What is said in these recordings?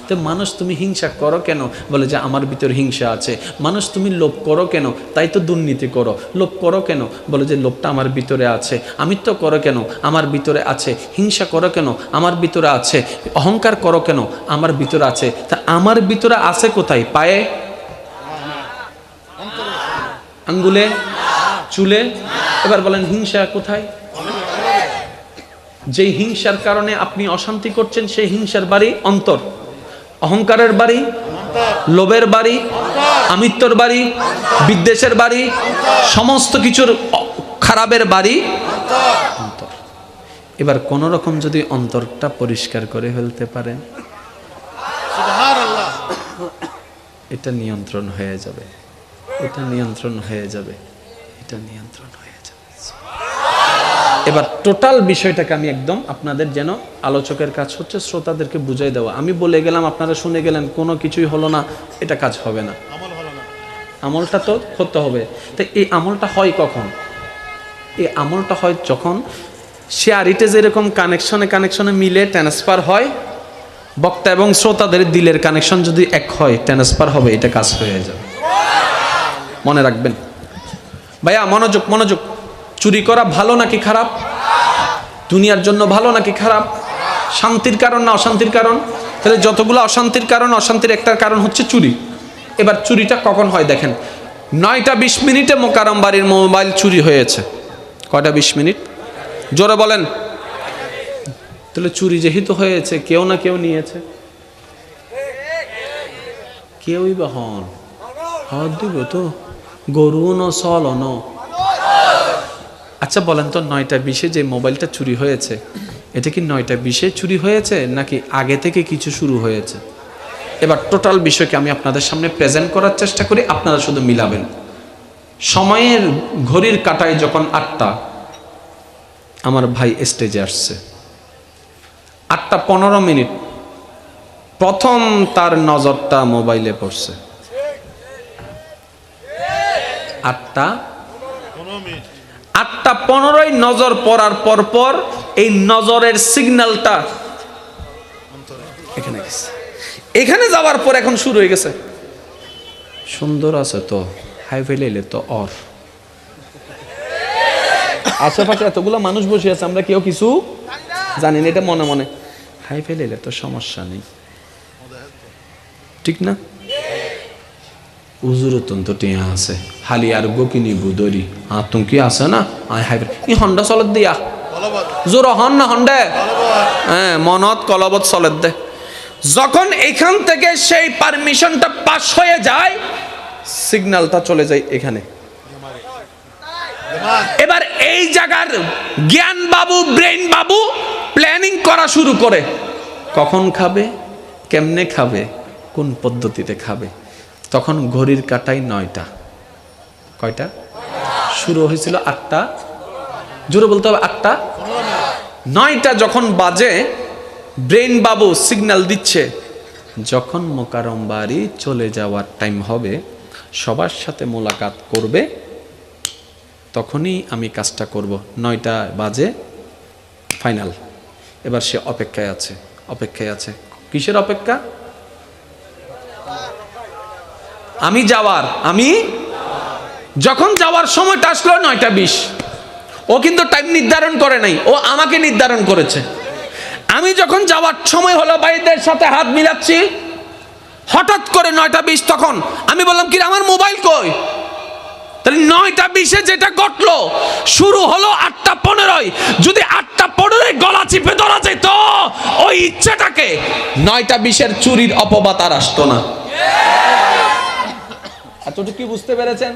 তো মানুষ তুমি হিংসা করো কেন? বলে যে আমার ভিতরে হিংসা আছে। মানুষ তুমি লোভ করো কেন? তাই তো দুর্নীতি করো। লোভ করো কেন? বলে যে লোভটা আমার ভিতরে আছে। আমিত্ব করো কেন? আমার ভিতরে আছে। হিংসা করো কেন? আমার ভিতরে আছে। অহংকার করো কেন? আমার ভিতরে আছে। তা আমার ভিতরে আছে কোথায়? পায়ে, আঙ্গুলে, চুলে? এবার বলেন হিংসা কোথায়? যেই হিংসার কারণে আপনি অশান্তি করছেন সেই হিংসার বাড়ি অন্তর। অহংকারের বাড়ি, লোভের বাড়ি, আমিত্বর বাড়ি, বিদ্বেষের বাড়ি, সমস্ত কিছুর খারাপের বাড়ি অন্তর। এবার কোন রকম যদি অন্তরটা পরিষ্কার করে ফেলতে পারেন, এটা নিয়ন্ত্রণ হয়ে যাবে, এটা নিয়ন্ত্রণ হয়ে যাবে, এটা নিয়ন্ত্রণ হয়ে যাবে। এবার টোটাল বিষয়টাকে আমি একদম আপনাদের যেন আলোচকের কাজ হচ্ছে শ্রোতাদেরকে বুঝাই দেওয়া। আমি বলে গেলাম, আপনারা শুনে গেলেন, কোনো কিছুই হলো না, এটা কাজ হবে না। আমলটা তো করতে হবে। তো এই আমলটা হয় কখন? এই আমলটা হয় যখন শেয়ারিটে যেরকম কানেকশনে মিলে ট্রান্সফার হয়, বক্তা এবং শ্রোতাদের দিলের কানেকশন যদি এক হয়, ট্রান্সফার হবে, এটা কাজ হয়ে যাবে। মনে রাখবেন ভাইয়া, মনোযোগ মনোযোগ। চুরি করা ভালো নাকি খারাপ? দুনিয়ার জন্য ভালো নাকি খারাপ? শান্তির কারণ না অশান্তির কারণ? তাহলে যতগুলো অশান্তির কারণ, অশান্তির একটা কারণ হচ্ছে চুরি। এবার চুরিটা কখন হয় দেখেন, 9টা 20 মিনিটে মোকারম বাড়ির মোবাইল চুরি হয়েছে। কয়টা 20 মিনিট? জোরে বলেন। তাহলে চুরি যেহেতু হয়েছে, কেউ না কেউ নিয়েছে। কেউই বা হন হাত দিব তো গরু ন সল ন। আচ্ছা বলেন তো, 9টা 20-এ যে মোবাইলটা চুরি হয়েছে, এটা কি 9টা 20-এ চুরি হয়েছে নাকি আগে থেকে কিছু শুরু হয়েছে? এবার টোটাল বিষয়কে আমি আপনাদের সামনে প্রেজেন্ট করার চেষ্টা করি, আপনারা শুধু মিলাবেন। সময়ের ঘড়ির কাঁটায় যখন 8টা, আমার ভাই স্টেজে আসছে, 8টা 15 মিনিট প্রথম তার নজরটা মোবাইলে পড়ছে। 8টা 15 নজর পড়ার পর এই নজরের সিগন্যালটা এখানে গেছে। এখানে যাওয়ার পর এখন শুরু হয়ে গেছে, সুন্দর আছে তো, হাই ফেলে তো অর আশেপাশে এতগুলো মানুষ বসে আছে, আমরা কেউ কিছু জানি না, এটা মনে মনে হাই ফেলে তো সমস্যা নেই, ঠিক না? উজুর অত্যন্ত টিয়া আছে, হালি আর গোকিনি বুদরি আতঙ্কি আছে না, আয় হাই ই হন্ডা চলত দিয়া জোর হন না হন্ডা, হ্যাঁ মনত কলবত চলত দে। যখন এখান থেকে সেই পারমিশনটা পাস হয়ে যায়, সিগন্যালটা চলে যায় এখানে। এবার এই জায়গার জ্ঞান বাবু, ব্রেইন বাবু প্ল্যানিং করা শুরু করে, কখন খাবে, কেমনে খাবে, কোন পদ্ধতিতে খাবে। তখন ঘড়ির কাঁটায় 9টা, কয়টা? শুরু হয়েছিল 8টা, জোরে বলতে হবে 8টা 9টা যখন বাজে, ব্রেইন বাবু সিগন্যাল দিচ্ছে, যখন মোকারম বাড়ি চলে যাওয়ার টাইম হবে, সবার সাথে মোলাকাত করবে, তখনই আমি কাজটা করব। 9টা বাজে ফাইনাল। এবার সে অপেক্ষায় আছে, অপেক্ষায় আছে। কিসের অপেক্ষা? আমি যাওয়ার, আমি যখন যাওয়ার সময়টা আসলো 9টা 20, ও কিন্তু টাইম নির্ধারণ করে নাই, ও আমাকে নির্ধারণ করেছে। আমি যখন যাওয়ার সময় হলো, ভাইদের সাথে হাত মিলাচ্ছি, হঠাৎ করে 9টা 20, তখন আমি বললাম কি আমার মোবাইল কই? তাহলে 9টা 20-এ যেটা ঘটলো, শুরু হলো 8টা 15-য়। যদি 8টা 15-য় গলা চিপে ধরা যেত ওই ইচ্ছাটাকে, 9টা 20-এর চুরির অপবাদ আর আসতো না। এতটুকু কি বুঝতে পেরেছেন?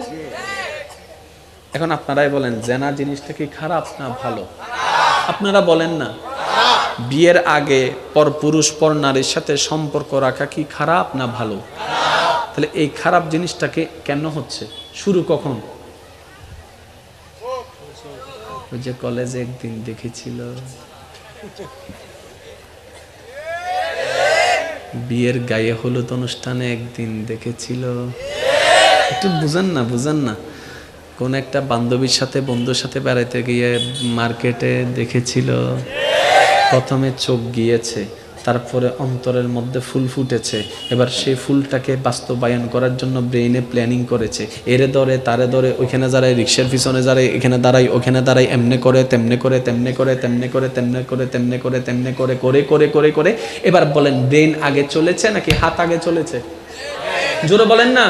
এখন আপনারাই বলেন, জেনা জিনিসটা কি খারাপ না ভালো? আপনারা বলেন না। বিয়ের আগে পর পুরুষ পর নারীর সাথে সম্পর্ক রাখা কি খারাপ না ভালো? তাহলে এই খারাপ জিনিসটাকে কেন হচ্ছে? শুরু কখন? ওই যে কলেজে একদিন দেখেছিল, বিয়ের গায়ে হলুদ অনুষ্ঠানে একদিন দেখেছিল, একটু বুঝেন না, বুঝেন না। কোন একটা বান্ধবীর সাথে, বন্ধুর সাথে বেড়াইতে গিয়ে মার্কেটে দেখেছিল, প্রথমে চোখ গিয়েছে, তারপরে অন্তরের মধ্যে ফুল ফুটেছে, এবার সেই ফুলটাকে বাস্তবায়ন করার জন্য ব্রেইনে প্ল্যানিং করেছে, এরে ধরে তারে ধরে, ওইখানে দাঁড়ায় রিক্সার পিছনে দাঁড়ায়, এখানে দাঁড়ায় ওখানে দাঁড়ায়, এমনে করে তেমনে করে তেমনে করে তেমনে করে তেমনে করে তেমনে করে তেমনে করে করে করে করে করে এবার বলেন ব্রেন আগে চলেছে নাকি হাত আগে চলেছে? জোরে বলেন না।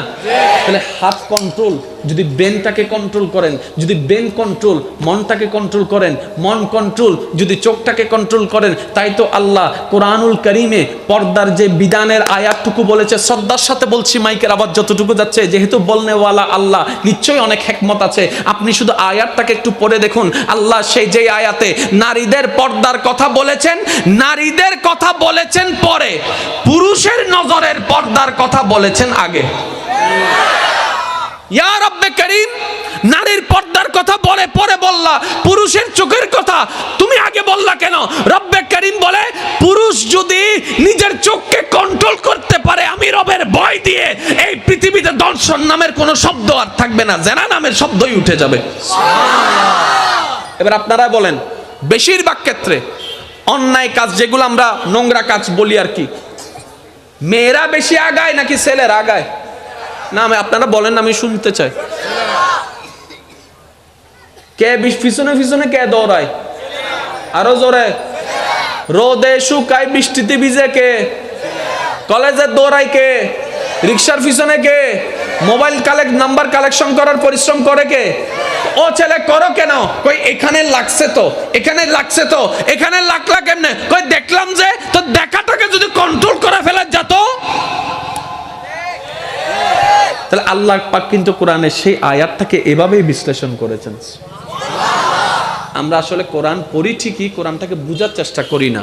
তাহলে হাত কন্ট্রোল, যদি ব্রেনটাকে কন্ট্রোল করেন, যদি ব্রেন কন্ট্রোল মনটাকে কন্ট্রোল করেন, মন কন্ট্রোল যদি চোখটাকে কন্ট্রোল করেন, তাই তো আল্লাহ কোরআনুল কারীমে পর্দার যে বিধানের আয়াতটুকু বলেছে, শ্রদ্ধার সাথে বলছি, মাইকের আওয়াজ যতটুকু যাচ্ছে, যেহেতু বলনেওয়ালা আল্লাহ, নিশ্চয়ই অনেক হিকমত আছে। আপনি শুধু আয়াতটাকে একটু পড়ে দেখুন, আল্লাহ সেই যে আয়াতে নারীদের পর্দার কথা বলেছেন, নারীদের কথা বলেছেন পরে, পুরুষের নজরের পর্দার কথা বলেছেন আগে। ইয়া রব্বে করিম, নারীর পর্দার কথা বলে পরে বললা, পুরুষের চোখের কথা তুমি আগে বললা কেন? রব্বে করিম বলে, পুরুষ যদি নিজের চোখকে কন্ট্রোল করতে পারে, আমি রবের ভয় দিয়ে এই পৃথিবীতে দর্শন নামের কোনো শব্দ আর থাকবে না, জেনা নামের শব্দই উঠে যাবে। এবার আপনারা বলেন, বেশিরভাগ ক্ষেত্রে অন্যায় কাজ যেগুলো আমরা নোংরা কাজ বলি আর কি, মেয়েরা বেশি আগায় নাকি ছেলেরা আগায়? না আপনারা বলেন, আমি শুনতে চাই। কে পিছনে পিছনে কে দৌড়ায়? আরো জোরে। রোদে শুকায় বৃষ্টিতে ভিজে কে? কলেজে দৌড়ায় কে? রিক্সার পিছনে কে? মোবাইল নাম্বার কালেকশন করার পরিশ্রম করে কে? ও ছেলে করো কেন? কই এখানে লাগছে তো, এখানে লাগছে তো, এখানে লাগলা কেমনে? কই দেখলাম যে, তো দেখাটাকে যদি কন্ট্রোল করে ফেলা যেত। তাহলে আল্লাহ পাক কিন্তু কোরআনে সেই আয়াতটাকে এভাবেই বিশ্লেষণ করেছেন। আমরা আসলে কোরআন পড়ি ঠিকই, কোরআনটাকে বোঝার চেষ্টা করি না।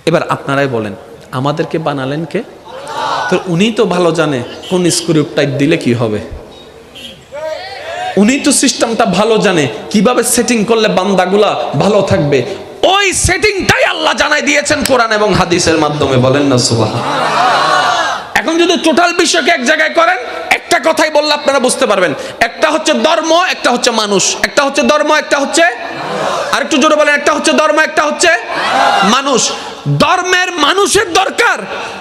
এবার আপনারাই বলেন, আমাদেরকে বানালেন কে? তো উনি তো ভালো জানে কোন স্ক্রু টাইপ দিলে কি হবে, উনি তো সিস্টেমটা ভালো জানে, কিভাবে সেটিং করলে বান্দাগুলা ভালো থাকবে। ওই সেটিংটাই আল্লাহ জানাই দিয়েছেন কোরআন এবং হাদিসের মাধ্যমে। বলেন না সুবহানাল্লাহ। এখন যদি টোটাল বিষয়কে এক জায়গায় করেন, একটা কথাই বললে আপনারা বুঝতে পারবেন, একটা হচ্ছে ধর্ম, একটা হচ্ছে মানুষ। একটা হচ্ছে ধর্ম, একটা হচ্ছে, আর একটু জোরে বলেন, একটা হচ্ছে ধর্ম, একটা হচ্ছে মানুষ। ধর্মের মানুষের দরকার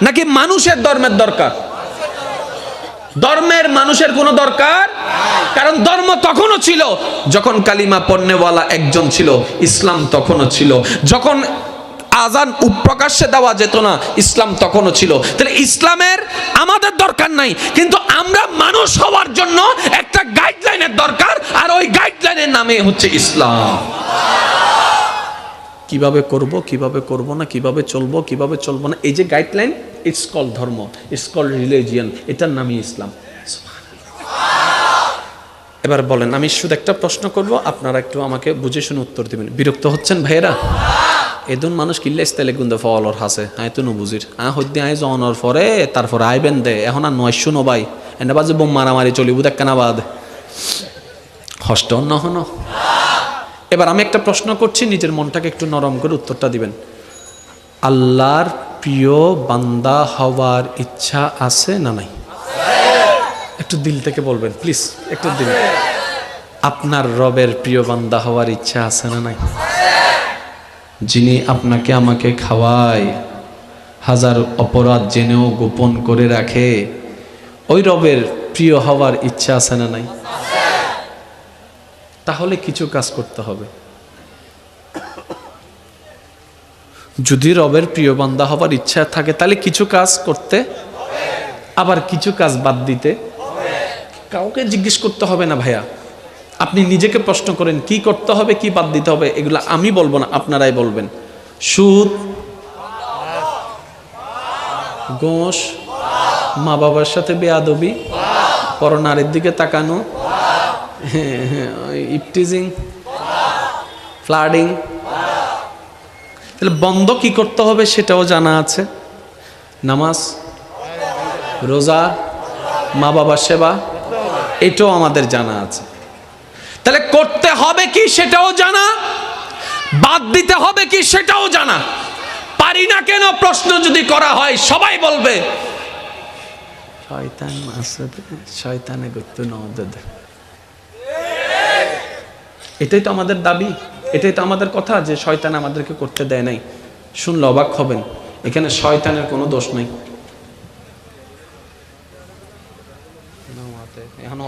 নাকি মানুষের ধর্মের দরকার? ধর্মের মানুষের কোনো দরকার, কারণ ধর্ম তখনও ছিল যখন কালিমা পড়নেওয়ালা একজন ছিল, ইসলাম তখনও ছিল যখন আজান প্রকাশ্যে দেওয়া যেত না, ইসলাম তখনও ছিল। তাহলে ইসলামের আমাদের দরকার নাই, কিন্তু আমরা মানুষ হওয়ার জন্য একটা গাইডলাইনের দরকার, আর ওই গাইডলাইনের নামে হচ্ছে ইসলাম। কিভাবে করব, কিভাবে করব না, কিভাবে চলবো, কিভাবে চলবো না, এই যে গাইডলাইন, ইটস কল ধর্ম, ইটস কল রিলিজিয়ান, এটার নামই ইসলাম। এবার বলেন, আমি শুধু একটা প্রশ্ন করব, আপনারা একটু আমাকে বুঝে শুনে উত্তর দিবেন। বিরক্ত হচ্ছেন ভাইয়েরা? এদুন মানুষ কিল্লে ইস্তালে গুন্দে ফলর হাসে, আয় তো নবুজির হদ্দি আয় জনের পরে তারপরে আইবেন দে, এখন আর 900 নো ভাই এনে বাজে বোম মারামারি চলিব দেখকানা বাদ হষ্ট নহন। এবার আমি একটা প্রশ্ন করছি, নিজের মনটাকে একটু নরম করে উত্তরটা দিবেন। আল্লাহর প্রিয় বান্দা হওয়ার ইচ্ছা আছে না নাই? একটু দিল থেকে বলবেন প্লিজ, একটু দিল। আপনার রবের প্রিয় বান্দা হওয়ার ইচ্ছা আছে না নাই? যিনি আপনাকে আমাকে খাওয়ায়, হাজার অপরাধ জেনেও গোপন করে রাখে, ওই রবের প্রিয় হওয়ার ইচ্ছা আছে না নাই? তাহলে কিছু কাজ করতে হবে। যদি রবের প্রিয় বান্দা হবার ইচ্ছা থাকে, তাহলে কিছু কাজ করতে, আবার কিছু কাজ বাদ দিতে। কাউকে জিজ্ঞেস করতে হবে না ভাইয়া, আপনি নিজেকে প্রশ্ন করেন কি করতে হবে, কি বাদ দিতে হবে। এগুলো আমি বলবো না, আপনারাই বলবেন। সুদ, ঘুষ, মা বাবার সাথে বেয়াদবি, পরনারীর দিকে তাকানো, ইফটিজিং, ফ্লাডিং, তাহলে বন্ধ কি করতে হবে সেটাও জানা আছে। নামাজ, রোজা, মা বাবার সেবা, এটাও আমাদের জানা আছে। তাহলে করতে হবে কি সেটাও জানা, বাদ দিতে হবে কি সেটাও জানা। পারি না কেন প্রশ্ন যদি করা হয়, সবাই বলবে শয়তান মাসুদ, শয়তানে করতে নওয়াজ। এটাই তো আমাদের দাবি, এটাই তো আমাদের কথা, যে শয়তান আমাদেরকে করতে দেয় নাই। শুনলে অবাক হবেন, এখানে শয়তানের কোনো দোষ নেই। এখন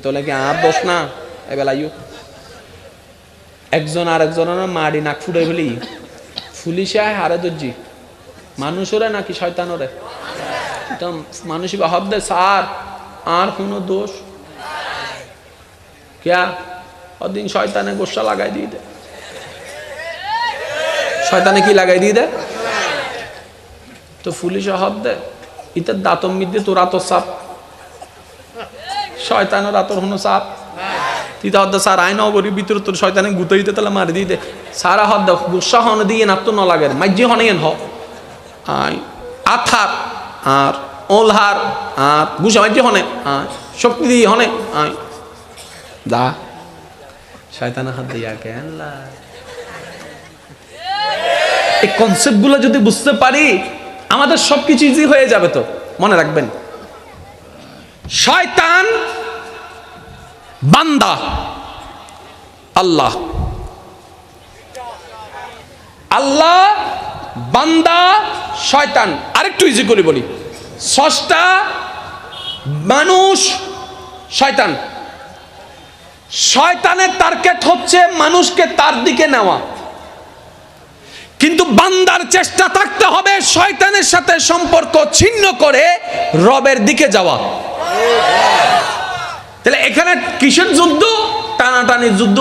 তোলে কি আর দোষ না এবেলাইও একজন আরেকজনের মাড়ি নাক ফুটে ফেলি পুলিশে হারে দর্জি মানুষরে নাকি শয়তানরে? মানুষই বা হব দে স্যার আর কোনো দোষ क्या দিন শয়তানে গোসা লাগাই দিয়ে দে, শয়তানে কি লাগাই দিয়ে দে তো পুলিশে হব দে ইতার দাঁতম মিদ্যে তোর আতর সাপ শয়তানের আতর হনো সাপ তিতা হদ্দা স্যার আইন অগরির ভিতরে তোর শয়তানে গুতে দিতে তাহলে মারি দিয়ে দে সারা হদ্দা গোসা হনে দিয়ে না তো ন লাগে মাইজি হনে হ আই আথার আর ওলহার আর গুসা মাইজি হনে আয় শক্তি দিয়ে হনে আয় দা শয়তানের হাত দিয়া কেন এই কনসেপ্ট গুলো যদি বুঝতে পারি আমাদের সবকিছু ইজি হয়ে যাবে। তো মনে রাখবেন, শয়তান বান্দা আল্লাহ, আল্লাহ বান্দা শয়তান। আরেকটু ইজি করে বলি, স্রষ্টা মানুষ শয়তান। শয়তানের টার্গেট হচ্ছে মানুষকে তার দিকে নেওয়া, কিন্তু বান্দার চেষ্টা থাকতে হবে শয়তানের সাথে সম্পর্ক ছিন্ন করে রবের দিকে যাওয়া। তাহলে এখানে কিসের যুদ্ধ? টানাটানির যুদ্ধ।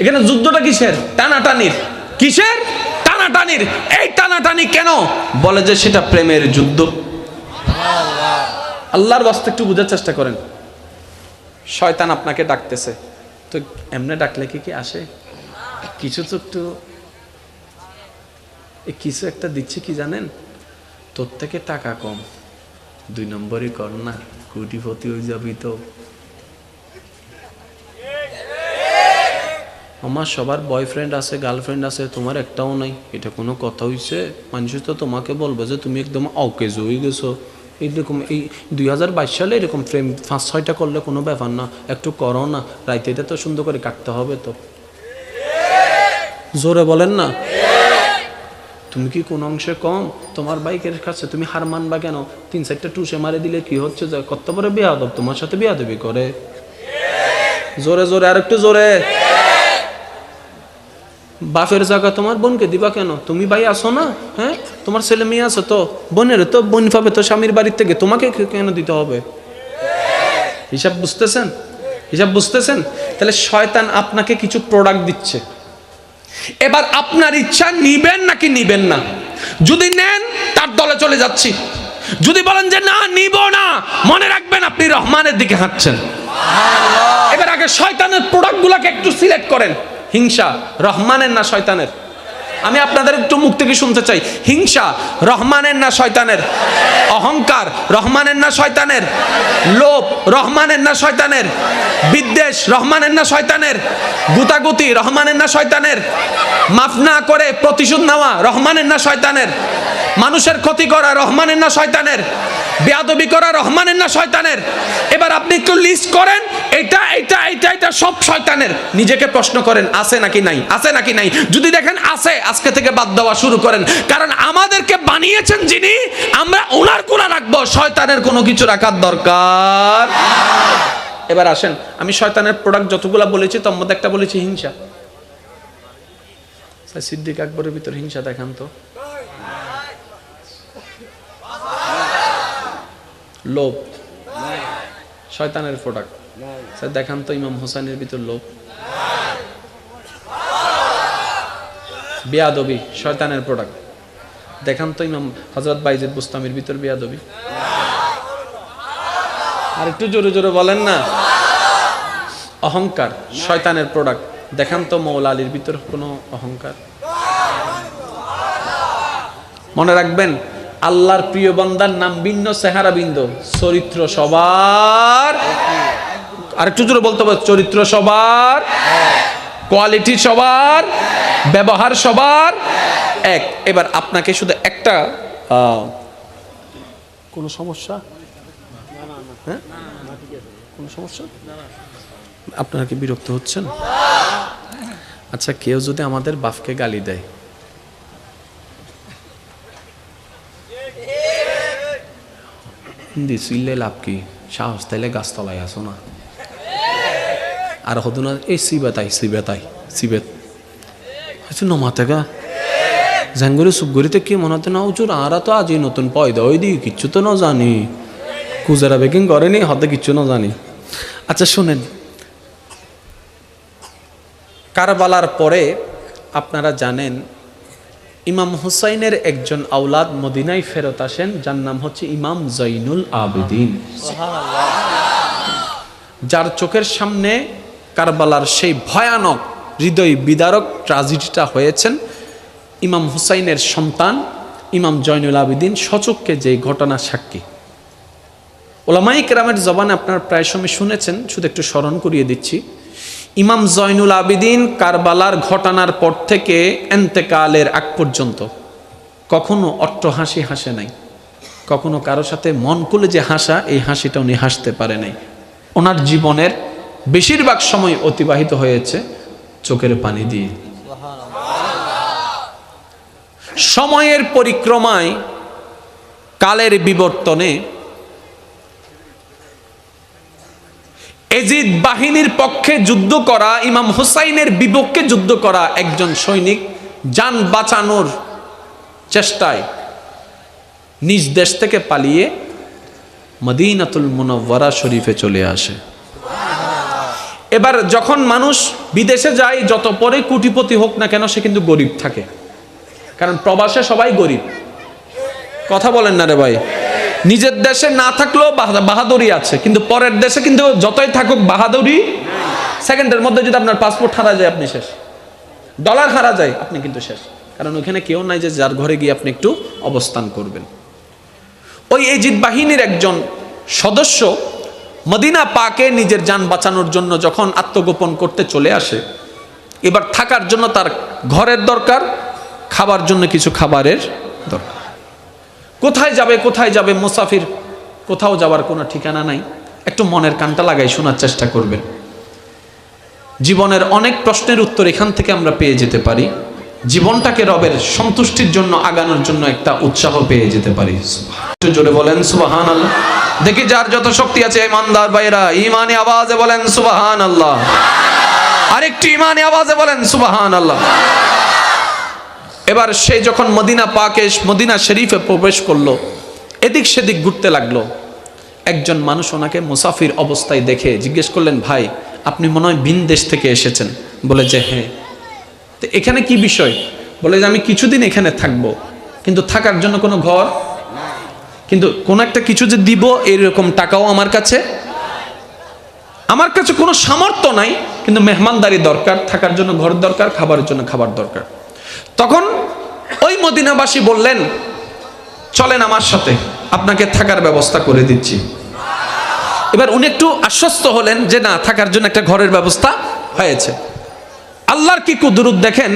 এখানে যুদ্ধটা কিসের? টানাটানির। কিসের? টানাটানির। এই টানাটানি কেন বলে যে সেটা প্রেমের যুদ্ধ। আল্লাহর বাস্তে একটু বোঝার চেষ্টা করেন। শয়তান আপনাকে ডাকতেছে, তো এমনি ডাকলে কি আসে? কিছু তো একটু কিছু একটা দিচ্ছে, কি জানেন? তোর থেকে টাকা কম, 2 নম্বরই কর না, কোটিপতি হয়ে যাবি তো। আমার সবার বয়ফ্রেন্ড আছে, গার্লফ্রেন্ড আছে, তোমার একটাও নাই, এটা কোনো কথা হইছে? মানুষ তো তোমাকে বলবো যে তুমি একদম অকেজ হয়ে গেছো। এইরকম এই 2022 সালে এরকম প্রেম 5-6টা করলে কোনো ব্যাপার না, একটু করো না, রাইতে এটা তো সুন্দর করে কাটতে হবে। তো জোরে বলেন না। তুমি কি কোন অংশে কম? তোমার বাইকের কাছে তুমি হার মানবা কেন? 3-4টা টুসে মারে দিলে কি হচ্ছে? যে কত বড় বেয়াদব, তোমার সাথে বেয়াদবি করে। জোরে জোরে, আর একটু জোরে। বাপের জায়গা তোমার বোনকে দিবা কেন? তুমি ভাই আসো না? হ্যাঁ, তোমার ছেলে মেয়ে আছে তো, বোনের তো বোন পাবে তো স্বামীর বাড়ির থেকে, তোমাকে কেন দিতে হবে? হিসাব বুঝতেছেন? হিসাব বুঝতেছেন? তাহলে শয়তান আপনাকে কিছু প্রোডাক্ট দিচ্ছে, এবার আপনার ইচ্ছা নিবেন নাকি নিবেন না। যদি নেন তার দলে চলে যাচ্ছি, যদি বলেন যে না নিব না, মনে রাখবেন আপনি রহমানের দিকে হাঁটছেন। এবার আগে শয়তানের প্রোডাক্ট গুলাকে একটু সিলেক্ট করেন। হিংসা রহমানের না শয়তানের? আমি আপনাদের একটু মুখ থেকে শুনতে চাই, হিংসা রহমানের না শয়তানের? অহংকার রহমানের না শয়তানের? লোভ রহমানের না শয়তানের? বিদ্বেষ রহমানের না শয়তানের? গুতাগুতি রহমানের না শয়তানের? মাফ না করে প্রতিশোধ নেওয়া রহমানের না শয়তানের? মানুষের ক্ষতি করা রহমানের না শয়তানের? বেয়াদবি করা রহমানের না শয়তানের? এবার আপনি একটু লিস্ট করেন, এটা এটা এটা এটা সব শয়তানের। নিজেকে প্রশ্ন করেন আছে নাকি নাই, আছে নাকি নাই। যদি দেখেন আছে, আজকে থেকে বাদ দেওয়া শুরু করেন, কারণ আমাদেরকে বানিয়েছেন যিনি, আমরা ওনার কোনা রাখবো, শয়তানের কোনো কিছু রাখার দরকার। এবার আসেন, আমি শয়তানের প্রোডাক্ট যতগুলা বলেছি তার মধ্যে একটা বলেছি হিংসা। সিদ্দিক আকবরের ভিতর হিংসা দেখান তো। লোভ শয়তানের প্রোডাক্ট, দেখান তো ইমাম হোসেনের ভিতর লোভ। বেয়াদবি শয়তানের প্রোডাক্ট, দেখান তো ইমাম হযরত বাইজিদ বুস্তামির ভিতর বেয়াদবি। আর একটু জোরে জোরে বলেন না। অহংকার শয়তানের প্রোডাক্ট, দেখান তো মৌলা আলীর ভিতর কোনো অহংকার। মনে রাখবেন, আল্লাহর প্রিয় বান্দার নাম ভিন্ন, চেহারা ভিন্ন, চরিত্র সবার। আর একটু জোরে বলতে হবে, চরিত্র সবার, কোয়ালিটি সবার, ব্যবহার সবার এক। এবার আপনাকে শুধু একটা কোনো সমস্যা? হ্যাঁ, কোনো সমস্যা? আপনারা কি বিরক্ত হচ্ছেন? আচ্ছা, কেউ যদি আমাদের বাপকে গালি দেয়, হিন্দি চিল্লে লাভ কি? সাহস তাইলে গাছতলায় আসো না। আর হতো না এই সিবেতাই সিবেত আচ্ছা নমাতে গা জ্যাঙ্গুরি সুপগুড়িতে কি মনে হতো না উচুর আরা তো আজই নতুন পয়দা ওই দিকে কিচ্ছু তো না জানি, কুজারা বেকিং করেনি হতে কিচ্ছু না জানি। আচ্ছা শুনেন, কারবালার পরে আপনারা জানেন ইমাম হুসাইনের একজন আওলাদ মদিনায় ফেরত আসেন, যার নাম হচ্ছে ইমাম জৈনুল আবেদিন, যার চোখের সামনে কারবালার সেই ভয়ানক হৃদয় বিদারক ট্রাজেডিটা হয়েছেন। ইমাম হুসাইনের সন্তান ইমাম জৈনুল আবেদিন সচক্ষে যে ঘটনা সাক্ষী। ওলামায়ে কেরামের জবানে আপনারা প্রায় সময় শুনেছেন, শুধু একটু স্মরণ করিয়ে দিচ্ছি। ইমাম জৈনুল আবেদিন কারবালার ঘটনার পর থেকে এন্তেকালের আগ পর্যন্ত কখনো অট্টহাসি হাসে নাই, কখনো কারো সাথে মন খুলে যে হাসা, এই হাসিটা উনি হাসতে পারে নাই। ওনার জীবনের বেশিরভাগ সময় অতিবাহিত হয়েছে চোখের পানি দিয়ে। সময়ের পরিক্রমায়, কালের বিবর্তনে এজিদ বাহিনীর পক্ষে যুদ্ধ করা, ইমাম হুসাইনের বিপক্ষে যুদ্ধ করা একজন সৈনিক জান বাঁচানোর চেষ্টায় নিজ দেশ থেকে পালিয়ে মদিনাতুল মুনাওয়ারা শরীফে চলে আসে। এবার যখন মানুষ বিদেশে যায়, যত পরে কোটিপতি হোক না কেন, সে কিন্তু গরিব থাকে, কারণ প্রবাসে সবাই গরিব। কথা বলেন না রে ভাই? নিজের দেশে না থাকলেও বাহাদুরি আছে, কিন্তু পরের দেশে কিন্তু যতই থাকুক বাহাদুরি সেকেন্ডের মধ্যে। যদি আপনার পাসপোর্ট হারা যায় আপনি শেষ, ডলার হারা যায় আপনি কিন্তু শেষ, কারণ ওইখানে কেউ নাই যে যার ঘরে গিয়ে আপনি একটু অবস্থান করবেন। ওই এজিদ বাহিনীর একজন সদস্য মদিনা পাকে নিজের জান বাঁচানোর জন্য যখন আত্মগোপন করতে চলে আসে, এবার থাকার জন্য তার ঘরের দরকার, খাবার জন্য কিছু খাবারের দরকার। কোথায় যাবে মুসাফির, কোথাও যাওয়ার কোনো ঠিকানা নাই। একটু মনের কানটা লাগাই শোনার চেষ্টা করবেন। জীবনের অনেক প্রশ্নের উত্তর এখান থেকে আমরা পেয়ে যেতে পারি, জীবনটাকে রবের সন্তুষ্টির জন্য আগানোর জন্য একটা উৎসাহ পেয়ে যেতে পারি। একটু জোরে বলেন সুবহানাল্লাহ। দেখি যার যত শক্তি আছে ইমানদার ভাইরা ঈমানি আওয়াজে বলেন সুবহানাল্লাহ। আরেকটু ঈমানি আওয়াজে বলেন সুবহানাল্লাহ। এবার সে যখন মদিনা পাকে, মদিনা শরীফে প্রবেশ করলো, এদিক সেদিক ঘুরতে লাগলো। একজন মানুষ ওনাকে মুসাফির অবস্থায় দেখে জিজ্ঞেস করলেন, ভাই আপনি মনে হয় ভিন দেশ থেকে এসেছেন? বলে যে হ্যাঁ। তো এখানে কি বিষয়? বলে যে আমি কিছুদিন এখানে থাকবো, কিন্তু থাকার জন্য কোনো ঘর, কিন্তু কোনো একটা কিছু যে দিব এরকম টাকাও আমার কাছে কোনো সামর্থ্য নাই, কিন্তু মেহমানদারি দরকার, থাকার জন্য ঘর দরকার, খাবারের জন্য খাবার দরকার। তখন ওই মদিনাবাসী বললেন, চলেন আমার সাথে, আপনাকে থাকার ব্যবস্থা করে দিচ্ছি। এবার উনি একটু আশ্বস্ত হলেন যে না, থাকার জন্য একটা ঘরের ব্যবস্থা হয়েছে। আল্লাহর কি কুদরত দেখেন,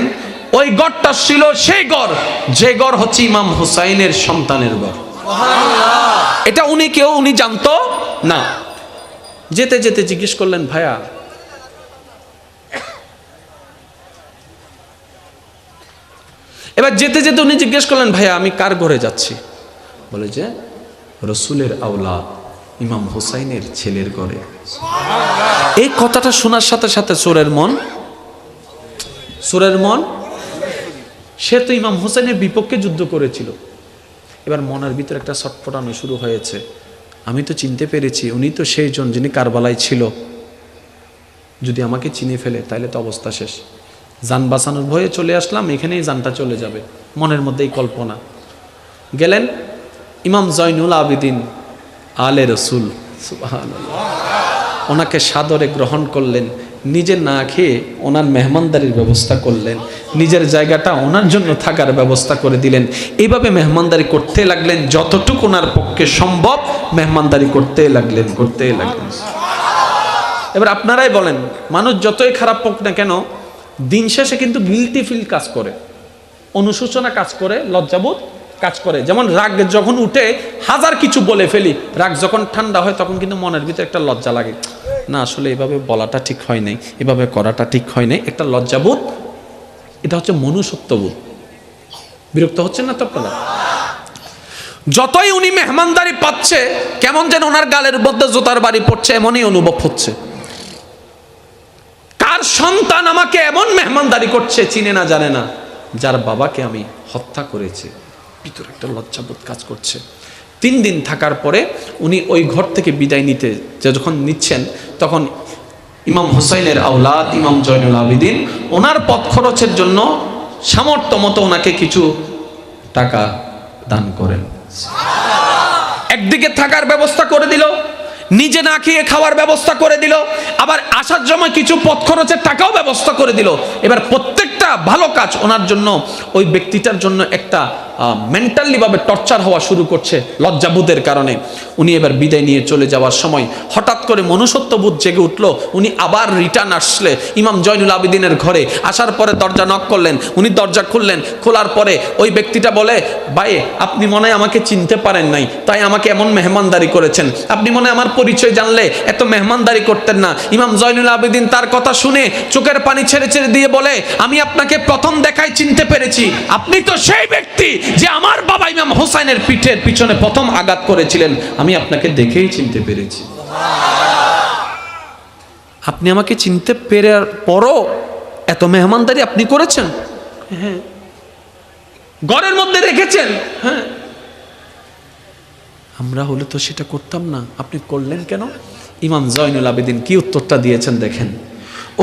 ওই ঘরটা ছিল সেই ঘর, যে ঘর হচ্ছে ইমাম হুসাইনের সন্তানের ঘর। এটা উনি জানতো না। যেতে যেতে জিজ্ঞেস করলেন, ভাইয়া এবার যেতে যেতে উনি জিজ্ঞেস করলেন, ভাইয়া আমি কার ঘরে যাচ্ছি? বলে যে রসুলের আওলাদ ইমাম হুসাইনের ছেলের ঘরে। এই কথাটা শোনার সাথে সাথে চোরের মন, সে তো ইমাম হুসাইনের বিপক্ষে যুদ্ধ করেছিল। এবার মনের ভিতরে একটা ছটফটানো শুরু হয়েছে, আমি তো চিনতে পেরেছি উনি তো সেই জন যিনি কারবালায় ছিল, যদি আমাকে চিনে ফেলে তাহলে তো অবস্থা শেষ। জান বাঁচানোর ভয়ে চলে আসলাম, এখানেই জানটা চলে যাবে, মনের মধ্যেই কল্পনা। গেলেন ইমাম জৈনুল আবেদিন আলে রসুল, সুবহানাল্লাহ, ওনাকে সাদরে গ্রহণ করলেন, নিজে না খেয়ে ওনার মেহমানদারির ব্যবস্থা করলেন, নিজের জায়গাটা ওনার জন্য থাকার ব্যবস্থা করে দিলেন। এইভাবে মেহমানদারি করতে লাগলেন, যতটুকু ওনার পক্ষে সম্ভব মেহমানদারি করতে লাগলেন। এবার আপনারাই বলেন, মানুষ যতই খারাপ হোক না কেন, দিন শেষে কিন্তু গিলটি ফিল কাজ করে, অনুশোচনা কাজ করে, লজ্জাবোধ কাজ করে। যেমন রাগ যখন উঠে হাজার কিছু বলে ফেলি, রাগ যখন ঠান্ডা হয় তখন কিন্তু মনের ভিতরে একটা লজ্জা লাগে, না আসলে এভাবে বলাটা ঠিক হয় নাই, এভাবে করাটা ঠিক হয় নাই, একটা লজ্জাবোধ এটা হচ্ছে মনুষ্যত্ববোধ। বিরক্ত হচ্ছেন না তো আপনারা? যতই উনি মেহমানদারি পাচ্ছে, কেমন যেন ওনার গালের মধ্যে জুতার বাড়ি পড়ছে, এমনই অনুভব হচ্ছে। কার সন্তান আমাকে এমন মেহমানদারি করছে, চিনে না জানে না, যার বাবাকে আমি হত্যা করেছি। ভিতরে একটা লজ্জাবোধ কাজ করছে। 3 দিন থাকার পরে উনি ওই ঘর থেকে বিদায় নিতে যখন নিচ্ছেন, তখন ইমাম হুসাইনের আওলাদ ইমাম জয়নুল আবেদিন ওনার পথ খরচের জন্য সামর্থ্য মতো ওনাকে কিছু টাকা দান করেন। একদিকে থাকার ব্যবস্থা করে দিল, নিজে না খেয়ে খাওয়ার ব্যবস্থা করে দিল, আবার আসার সময় কিছু পথ খরচের টাকাও ব্যবস্থা করে দিল। এবার প্রত্যেকটা ভালো কাজ ওনার জন্য, ওই ব্যক্তিটার জন্য একটা মেন্টালি ভাবে টর্চার হওয়া শুরু করছে লজ্জাবোধের কারণে। উনি এবার বিদায় নিয়ে চলে যাওয়ার সময় হঠাৎ করে মনুষ্যত্ববোধ জেগে উঠলো। উনি আবার রিটার্ন আসলে ইমাম জয়নুল আবেদিনের ঘরে আসার পরে দরজা নক করলেন। উনি দরজা খুললেন। খোলার পরে ওই ব্যক্তিটা বলে, ভাই আপনি মনে হয় আমাকে চিনতে পারেন নাই, তাই আমাকে এমন মেহমানদারি করেছেন। আপনি মনে হয় আমার পরিচয় জানলে এত মেহমানদারি করতেন না। ইমাম জয়নুল আবেদিন তার কথা শুনে চোখের পানি ছেড়ে ছেড়ে দিয়ে বলে, আমি আপনাকে প্রথম দেখায় চিনতে পেরেছি। আপনি তো সেই ব্যক্তি যে আমার বাবা ইমাম হুসাইনের পিঠের পিছনে প্রথম আঘাত করেছিলেন। আমি আপনাকে দেখেই চিনতে পেরেছি। আপনি আমাকে চিনতে পেরার পরও এত মেহমানদারি আপনি করেছেন? হ্যাঁ। ঘরের মধ্যে রেখেছেন? হ্যাঁ। আমরা হলে তো সেটা করতাম না, আপনি করলেন কেন? ইমাম জয়নুল আবেদিন কি উত্তরটা দিয়েছেন দেখেন।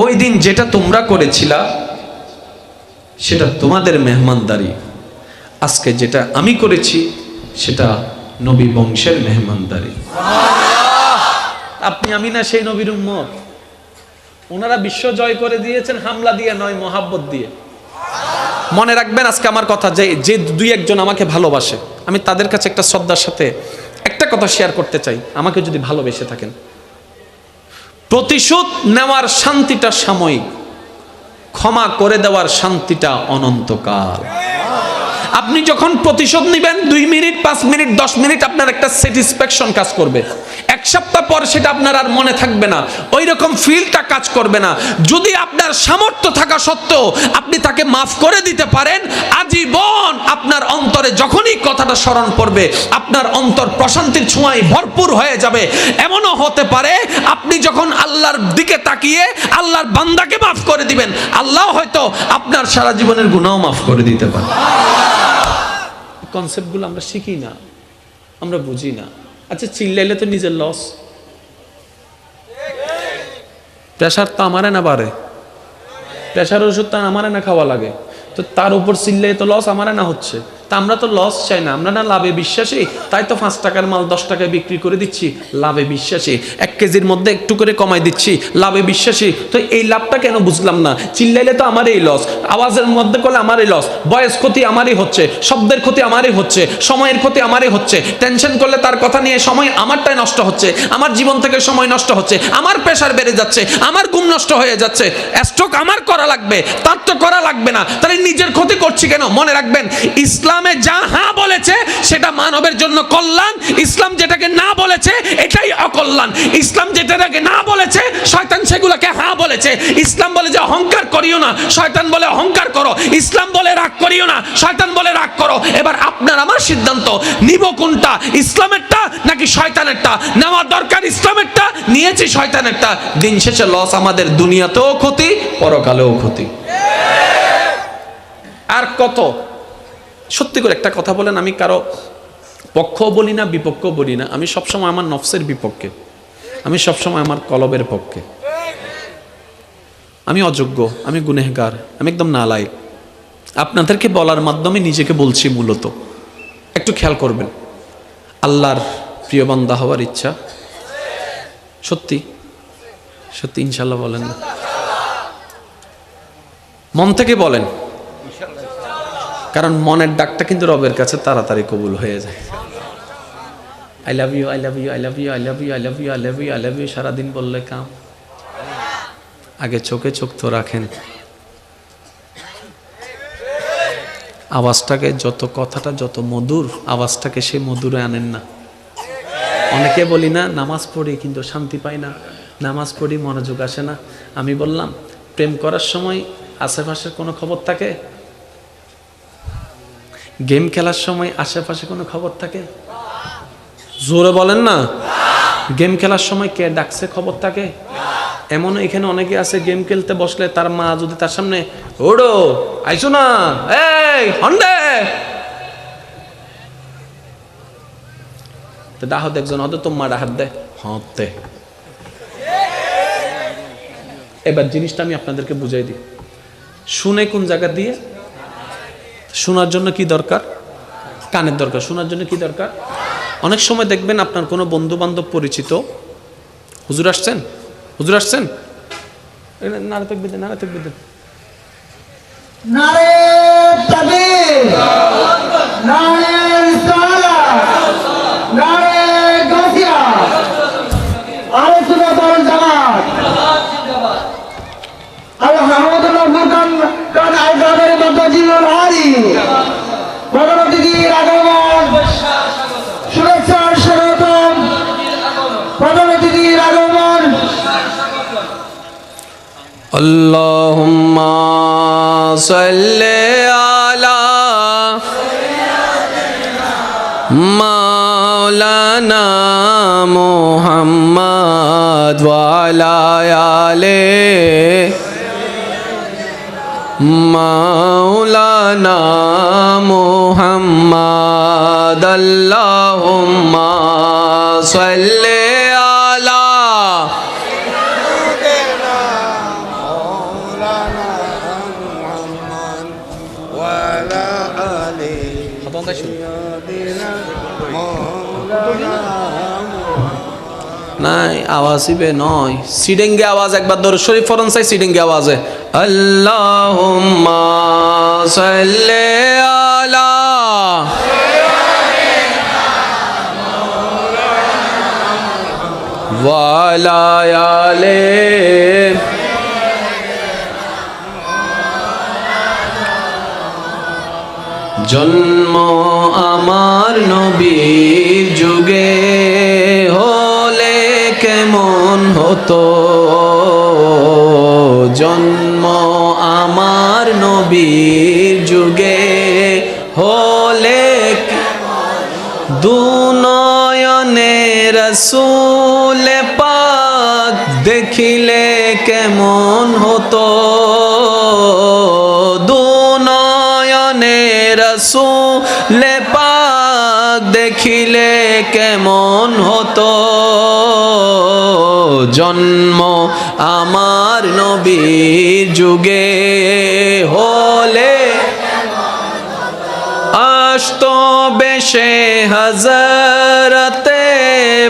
ওই দিন যেটা তোমরা করেছিলা সেটা তোমাদের মেহমানদারি, আজকে যেটা আমি করেছি সেটা নবী বংশের মেহমানদারি। আপনি আমি না সেই নবীর উম্মত? ওনারা বিশ্ব জয় করে দিয়েছেন হামলা দিয়ে নয়, মহাব্বত দিয়ে। মনে রাখবেন আজকে আমার কথা, যে 2-1 জন আমাকে ভালোবাসে, আমি তাদের কাছে একটা শ্রদ্ধার সাথে একটা কথা শেয়ার করতে চাই। আমাকে যদি ভালোবেসে থাকেন, প্রতিশোধ নেওয়ার শান্তিটা সাময়িক, ক্ষমা করে দেওয়ার শান্তিটা অনন্তকাল। আপনি যখন প্রতিশোধ নেবেন 2 মিনিট, 5 মিনিট, 10 মিনিট আপনার একটা স্যাটিসফ্যাকশন কাজ করবে। 1 সপ্তাহ পর সেটা আপনার আর মনে থাকবে না, ওই রকম ফিলটা কাজ করবে না। যদি আপনার সামর্থ্য থাকা সত্ত্বেও আপনি তাকে মাফ করে দিতে পারেন, আজীবন আপনার অন্তরে যখনই কথাটা স্মরণ পড়বে, আপনার অন্তর প্রশান্তির ছোঁয়ায় ভরপুর হয়ে যাবে। এমনও হতে পারে আপনি যখন আল্লাহর দিকে তাকিয়ে আল্লাহর বান্দাকে মাফ করে দিবেন, আল্লাহ হয়তো আপনার সারা জীবনের গুনাহ মাফ করে দিতে পারে। কনসেপ্টগুলো আমরা শিখি না, আমরা বুঝি না। আচ্ছা, চিল্লাইলে তো নিজের লস। প্রেশার তো আমারে না বাড়ে, প্রেশার ওষুধ তো আমারে না খাওয়া লাগে, তো তার উপর চিল্লাই তো লস আমারে না হচ্ছে। তা আমরা তো লস চাই না, আমরা না লাভে বিশ্বাসী, তাই তো 5 টাকার মাল 10 টাকায় বিক্রি করে দিচ্ছি, লাভে বিশ্বাসী। 1 কেজির মধ্যে একটু করে কমাই দিচ্ছি, লাভে বিশ্বাসী। তো এই লাভটা কেন বুঝলাম না? চিল্লাইলে তো আমারই লস, আওয়াজের মধ্যে করলে আমারই লস, ভয়েস ক্ষতি আমারই হচ্ছে, শব্দের ক্ষতি আমারই হচ্ছে, সময়ের ক্ষতি আমারই হচ্ছে, টেনশন করলে তার কথা নিয়ে সময় আমারটাই নষ্ট হচ্ছে, আমার জীবন থেকে সময় নষ্ট হচ্ছে, আমার প্রেশার বেড়ে যাচ্ছে, আমার ঘুম নষ্ট হয়ে যাচ্ছে, স্ট্রোক আমার করা লাগবে, তার তো করা লাগবে না, তাহলে নিজের ক্ষতি করছি কেন? মনে রাখবেন, ইসলামে যা হ্যাঁ বলেছে সেটা মানবের জন্য কল্যাণ, ইসলাম যেটাকে না বলেছে এটাই অকল্যাণ। ইসলাম যেটাকে না বলেছে শয়তান সেগুলোকে হ্যাঁ বলেছে। ইসলাম বলে যে অহংকার করিও না, শয়তান বলে অহংকার করো। ইসলাম বলে রাগ করিও না, শয়তান বলে রাগ করো। এবার আপনার আমার সিদ্ধান্ত, নিব কোনটা, ইসলামেরটা নাকি শয়তানেরটা? নেওয়া দরকার ইসলামেরটা, নিয়েছি শয়তানেরটা। দিন শেষে লস আমাদের, দুনিয়াতেও ক্ষতি, পরকালেও ক্ষতি। আর কত? সত্যি করে একটা কথা বলেন, আমি কারো পক্ষও বলি না, বিপক্ষও বলি না। আমি সবসময় আমার নফসের বিপক্ষে, আমি সবসময় আমার কলবের পক্ষে। আমি অযোগ্য, আমি গুনেহগার, আমি একদম নালায়েক। আপনাদেরকে বলার মাধ্যমে নিজেকে বলছি মূলত। একটু খেয়াল করবেন, আল্লাহর প্রিয় বান্দা হওয়ার ইচ্ছা সত্যি সত্যি ইনশাল্লাহ বলেন না, মন থেকে বলেন, কারণ মনের ডাকটা কিন্তু রবের কাছে তাড়াতাড়ি কবুল হয়ে যায়। I love you, I love you, I love you, I love you, I love you, I love you, I love you সারাদিন বললে কাম। আগে চোখে চোখ তো রাখেন, আওয়াজটাকে যত, কথাটা যত মধুর, আওয়াজটাকে সে মধুরে আনেন না। অনেকে বলি না নামাজ পড়ি কিন্তু শান্তি পাই না, নামাজ পড়ি মনোযোগ আসে না। আমি বললাম প্রেম করার সময় আশেপাশের কোনো খবর থাকে? গেম খেলার সময় আশেপাশে কোনো খবর থাকে? জোরে বলেন না। গেম খেলার সময় কে ডাকছে খবর থাকে? এমন এখানে অনেকে আছে গেম খেলতে বসলে তার মা যদি তার সামনে ওড়ো আইসো না, এই হন্ডে ডাহত, একজন হয়তো তোমার ডাহাত দেয় হতে। এবার জিনিসটা আমি আপনাদেরকে বুঝাই দিই। শুনে কোন জায়গা দিয়ে? শোনার জন্য কি দরকার? কানের দরকার। শোনার জন্য কি দরকার? অনেক সময় দেখবেন আপনার কোনো বন্ধু বান্ধব পরিচিত হুজুর আসছেন, হুজুর আসছেন, নারে তাকবীর দেন, নারে তাকবীর দেন, নারে তাকবীর, নারে রিসালাত, নারে গাছিয়া, আলে সুন্নাতুল জামাত, আলহামদুলিল্লাহ ফুরকান কান আইদারের মধ্যে জীবন হারি প্রধান অতিথির আগমন, শুভেচ্ছার স্বাগতম, প্রধান অতিথির আগমন। আল্লাহুম্মা সাল্লি আলা মাওলানা মুহাম্মদ ওয়া আলা আলি মাওলানা মুহাম্মদ। আল্লাহুম্মা সাল্লি আলা নাই আওয়াজিবে নয়, সিডেঙ্গে আওয়াজ। একবার দরুদ শরীফ পড়ুন চাই সিডেঙ্গে আওয়াজে। আল্লাহুম্মা সাল্লি আলা ওয়া আলা আলি জন্ম আমার নবীর যুগে হলে কেমন হতো, জন্ম আমার নবীর যুগে হলে দুনয়নে রাসূল পাক দেখিলে কেমন হতো, দুনয়নে রাসূল পাক দেখিলে কেমন হতো, জন্ম আমার নবীর যুগে হলে আসতো বেশে হযরতে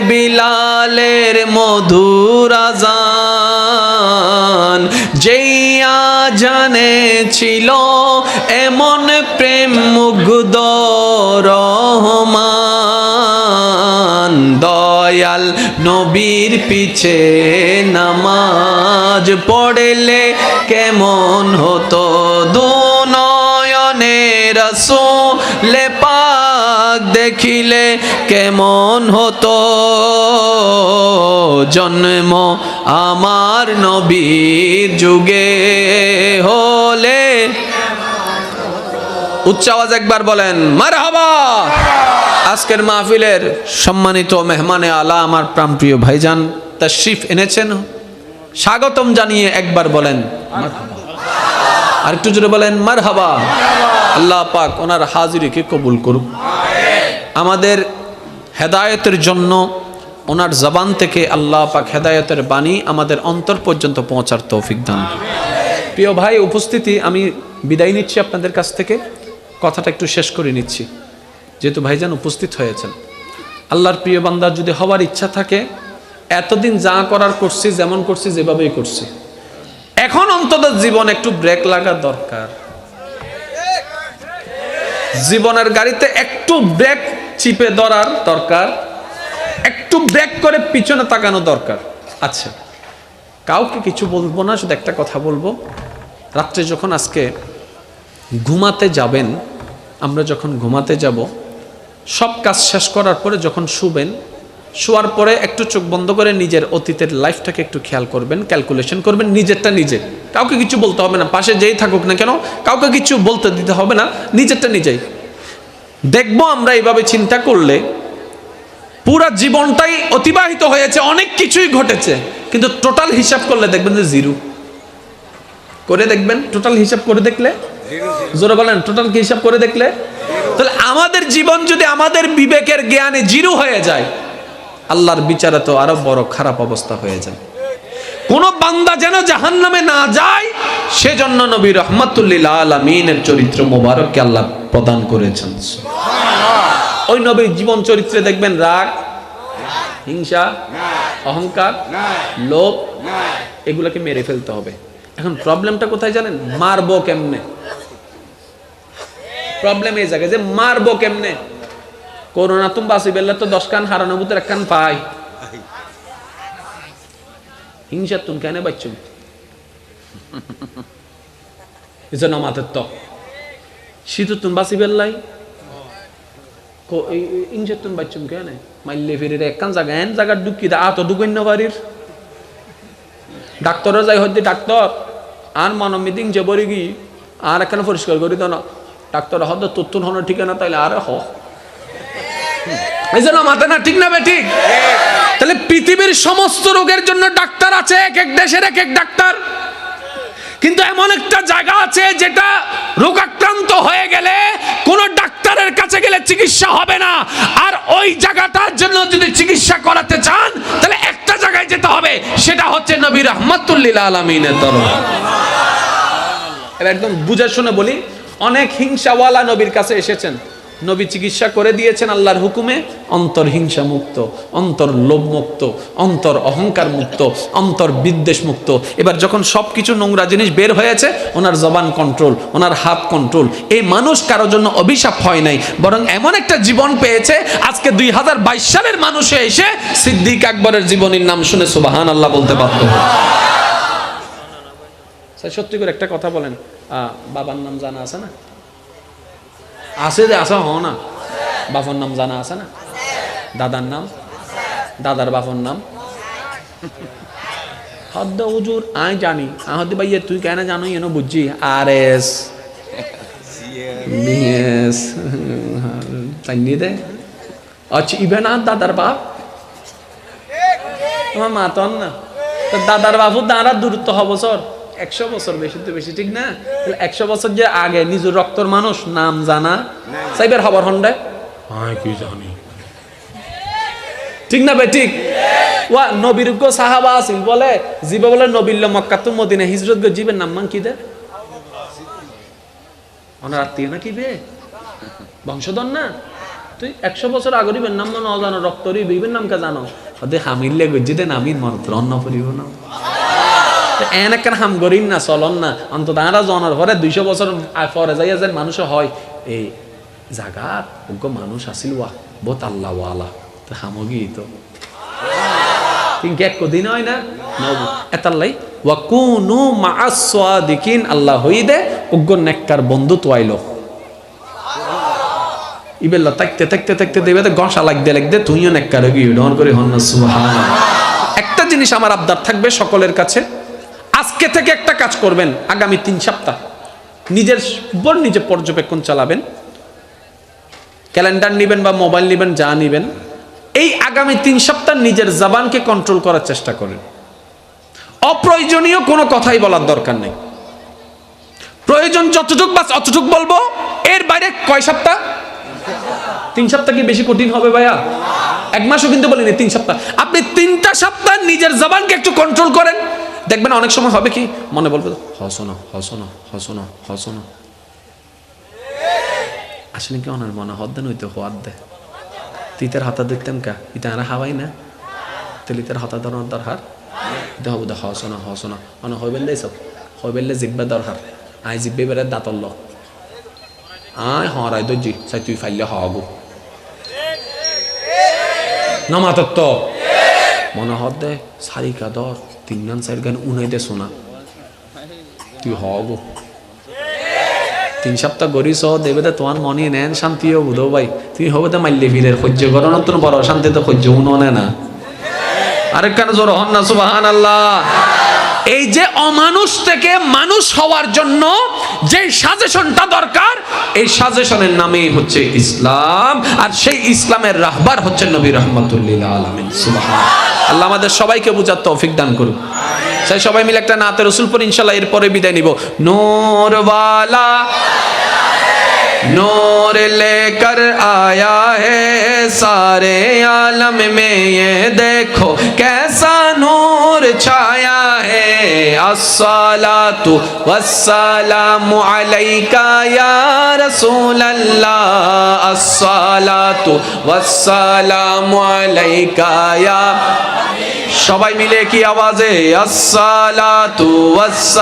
বিলালের মধুর আযান, যেই আযানে ছিল এমন প্রেম মুগ্ধ রহমান, দয়াল নবীর পিছে নামাজ পড়লে কেমন হতো, দুনয়নে রাসূল পাক দেখিলে কেমন হতো, জন্ম আমার নবীর যুগে হলে। উচ্চ আওয়াজ একবার বলেন মারহাবা। আজকের মাহফিলের সম্মানিত মেহমানে আলা আমার প্রাণপ্রিয় ভাইজান তাশরিফ এনেছেন, স্বাগতম জানিয়ে একবার বলেন মারহাবা। আর একটু জোরে বলেন মারহাবা। আল্লাহ পাক ওনার হাজিরিকে কবুল করুক, আমাদের হেদায়েতের জন্য ওনার জবান থেকে আল্লাহ পাক হেদায়েতের বাণী আমাদের অন্তর পর্যন্ত পৌঁছার তৌফিক দান। প্রিয় ভাই উপস্থিতি, আমি বিদায় নিচ্ছি আপনাদের কাছ থেকে, কথাটা একটু শেষ করে নিচ্ছি যেহেতু ভাইজান উপস্থিত হয়েছেন। আল্লাহর প্রিয় বান্দার যদি হওয়ার ইচ্ছা থাকে, এতদিন যা করার করছি, যেমন করছি যেভাবেই করছি, এখন অন্তত জীবন একটু ব্রেক লাগা দরকার। জীবনের গাড়িতে একটু ব্রেক চিপে ধরার দরকার, একটু ব্রেক করে পিছনে তাকানো দরকার। আচ্ছা, কাউকে কিছু বলবো না, শুধু একটা কথা বলবো। রাত্রে যখন আজকে ঘুমাতে যাবেন, আমরা যখন ঘুমাতে যাব, সব কাজ শেষ করার পরে যখন শুবেন, শোয়ার পরে একটু চোখ বন্ধ করে নিজের অতীতের লাইফটাকে একটু খেয়াল করবেন, ক্যালকুলেশন করবেন নিজেরটা নিজে। কাউকে কিছু বলতে হবে না, পাশে যেই থাকুক না কেন কাউকে কিছু বলতে দিতে হবে না, নিজেরটা নিজেই দেখবো। আমরা এইভাবে চিন্তা করলে পুরা জীবনটাই অতিবাহিত হয়েছে, অনেক কিছুই ঘটেছে, কিন্তু টোটাল হিসাব করলে দেখবেন যে জিরো। করে দেখবেন, টোটাল হিসাব করে দেখলে, জোরে বলেন টোটাল কি হিসাব করে দেখলে, তাহলে আমাদের জীবন যদি আমাদের বিবেকের জ্ঞানে জিরো হয়ে যায়, আল্লাহর বিচারে তো আরো বড় খারাপ অবস্থা হয়ে যায়। কোন বান্দা যেন জাহান্নামে না যায়, সেজন্য নবী রাহমাতুল লিল আলামিনের চরিত্র মোবারককে আল্লাহ প্রদান করেছেন। ওই নবীর জীবন চরিত্রে দেখবেন রাগ, হিংসা, অহংকার, লোভ, এগুলোকে মেরে ফেলতে হবে। এখন প্রবলেমটা কোথায় জানেন? মারবো কেমনে? প্রবলেম এই জায়গায় যে মারবো কেমনে। করোনা তুমি বাঁচি বেললে তো 10 কান হারানোর ভিতরে 1 কান পাই। হিংসা তুমি কেন বাচ্চু এজন্য মাথার তো শীত তুমি বাঁচি বেললাই হিংসা তুমি বাচ্চুম কেন মাইলে ফিরে 1 কান জায়গা এন জায়গা ঢুকি দা আত ঢুকেন বাড়ির ডাক্তারও যাই হইতে ডাক্তার আর মনোমিটিং যে বলি কি আর এখানে পরিষ্কার করি তো না ডাক্তার হদ তথ্য হন ঠিকানা তাইলে আরে হ এই জন্য মাথা না ঠিক না বে ঠিক। তাহলে পৃথিবীর সমস্ত রোগের জন্য ডাক্তার আছে, এক এক দেশের এক এক ডাক্তার, কিন্তু এমন একটা জায়গা আছে যেটা রোগাক্রান্ত হয়ে গেলে কোন ডাক্তারের কাছে গেলে চিকিৎসা হবে না। আর ওই জায়গাটার জন্য যদি চিকিৎসা করাতে চান তাহলে একটা জায়গায় যেতে হবে, সেটা হচ্ছে নবী রাহমাতুল লিল আলামিনের দরবার। এবার একদম বুঝে শুনে বলি, অনেক হিংসাওয়ালা নবীর কাছে এসেছেন, নবী চিকিৎসা করে দিয়েছেন আল্লাহর হুকুমে, অন্তর হিংসা মুক্ত, অন্তর লোভ মুক্ত, অন্তর অহংকার মুক্ত, অন্তর বিদ্বেষ মুক্ত। এবার যখন সবকিছু নোংরা জিনিস বের হয়েছে, ওনার জবান কন্ট্রোল, ওনার হাত কন্ট্রোল। এই মানুষ কারোর জন্য অভিশাপ হয় নাই, বরং এমন একটা জীবন পেয়েছে আজকে 2022 সালের মানুষে এসে সিদ্দিক আকবরের জীবনীর নাম শুনে সুবহানাল্লাহ বলতে পারত। সত্যি করে একটা কথা বলেন, বাবার নাম জানা আছে না? আছে যে আসা হ না, বাবার নাম জানা আছে না? দাদার নাম, দাদার বাবার নাম হদ্দ হুজুর আয় জানি, আহদি ভাইয়া তুই কেন জানো এনো বুঝছি আর এস চাইনি দে আচ্ছা ইভেন আর দাদার বাপ তোমার মাতন না, দাদার বাবু দাঁড়া দূরত্ব বছর 100 বছর, বেশি তো বেশি, ঠিক না? 100 বছর যে আগে নিজের রক্তর মানুষ নাম জানা সাইবের খবর হন্ডে কি জানি, ঠিক না ভাই ঠিক? ওয়া নবীর গো সাহাবা আছিল বলে জিবে বলে নবীর মক্কা তো মদিনা হিজরত গো জীবের নাম মান কি দে ওনার আত্মীয় না কি বে বংশধর না, তুই 100 বছর আগের ইবের নাম মানে অজানো রক্তর ইবের নাম কে জানো ওদের হামিলে গজ্জি দেন আমিন মন্ত্র অন্য পরিব না এনেকেন হাম করিন না চলন না, অন্তত আরা জনার পরে 200 বছর পরে যাইয়া যেন মানুষ হয় এই জাগাত ওগো মানুষ আসিল ওয়া বহুত আল্লাহওয়ালা তো হামগি তো কিন্তু এক দিন হয় না নবু এতাল্লাই ওয়া কুনু মাআস সাদিকিন, আল্লাহ হইদে ওগো নেককার বন্ধু তোয়াইলো ইবেল্লা তাকতে তাকতে তাকতে দেবে তো গসা লাগতে তুইও নেককার গি ডন করে হন না সুবহানাল্লাহ। একটা জিনিস আমার আবদার থাকবে সকলের কাছে, আজকে থেকে একটা কাজ করবেন, আগামী 3 সপ্তাহ নিজের উপর নিজে পর্যবেক্ষণ চালাবেন, ক্যালেন্ডার নেবেন বা মোবাইল নেবেন, যা নেবেন, এই আগামী 3 সপ্তাহ নিজের জবানকে কন্ট্রোল করার চেষ্টা করেন। অপ্রয়োজনীয় কোনো কথাই বলার দরকার নেই, প্রয়োজন যতটুক বাস অতটুক বলবো, এর বাইরে কয় সপ্তাহ? 3 সপ্তাহ কি বেশি কঠিন হবে ভাইয়া? 1 মাসও কিন্তু বলিনি, 3 সপ্তাহ। আপনি 3টা সপ্তাহ নিজের জবানকে একটু কন্ট্রোল করেন, দেখবেন অনেক সময় হবে কি মনে বলবে হসনো হসনো হসনো হসনো, আসলে কি ওনার মনে হদ্দেন হইতে হওয়ার দে তিতের হাতা দেখতাম কা ইতা আর হাওয়াই না তেলিতের হাতা ধরার দরকার দেহ বুধ হসনো হসনো মানে হইবেন দেই সব হইবেলে জিব্বা দরকার আই জিব্বে বেড়ে দাঁতল্ল আয় হরাই দর্জি চাই তুই ফাইলে হওয়াবো নামাতত্ব মনে হদ দে সারিকা দর 3 গান 4 গান উনাই দে শোনা তুই হবো 3 সপ্তাহ গরিস দেবে দে তোমার মনে নেন শান্তিও বুধো ভাই তুই হবে তো মাল্লে ফিরের সহ্য করো না, তোর বড় শান্তি তো সহ্য উনো না আরেক কানে জোর হন না সুবহানাল্লাহ। এই যে অমানুষ থেকে মানুষ হওয়ার জন্য যে সাজেশনটা দরকার, এই সাজেশনের নামেই হচ্ছে ইসলাম। আর সেই ইসলামের রাহবার হচ্ছেন নবী রাহমাতুল লিল আলামিন। সুবহানাল্লাহ। আল্লাহ আমাদের সবাইকে বুঝার তৌফিক দান করুন। তাই সবাই মিলে একটা নাতে রাসূল পড়ি ইনশাআল্লাহ, এরপরে বিদায় নিব। নূর वाला नूर लेकर आया है सारे आलम में, ये देखो कैसा नूर छाया है। अस्सलातु वस्सलामु अलैका या रसूल अल्लाह, अस्सलातु वस्सलामु अलैका या। সবাই মিলে কি আওয়াজে? अस्सलातु वस्सलामु